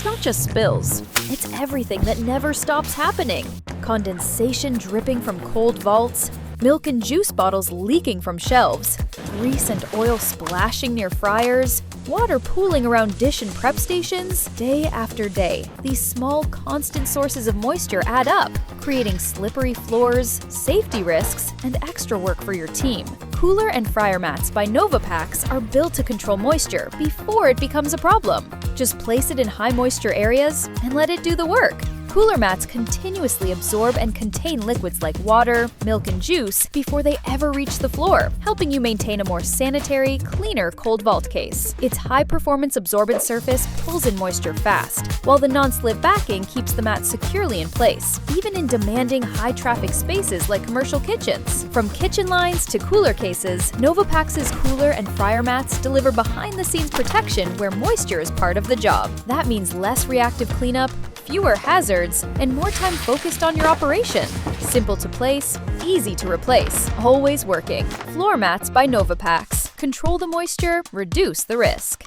not just spills. It's everything that never stops happening. Condensation dripping from cold vaults, milk and juice bottles leaking from shelves, grease and oil splashing near fryers, water pooling around dish and prep stations. Day after day, these small, constant sources of moisture add up, creating slippery floors, safety risks, and extra work for your team. Cooler and fryer mats by Novipax are built to control moisture before it becomes a problem. Just place it in high moisture areas and let it do the work. Cooler mats continuously absorb and contain liquids like water, milk, and juice before they ever reach the floor, helping you maintain a more sanitary, cleaner cold vault case. Its high-performance absorbent surface pulls in moisture fast, while the non-slip backing keeps the mat securely in place, even in demanding high-traffic spaces like commercial kitchens. From kitchen lines to cooler cases, Novipax's cooler and fryer mats deliver behind-the-scenes protection where moisture is part of the job. That means less reactive cleanup, fewer hazards, and more time focused on your operation. Simple to place, easy to replace, always working. Floor mats by Novipax. Control the moisture, reduce the risk.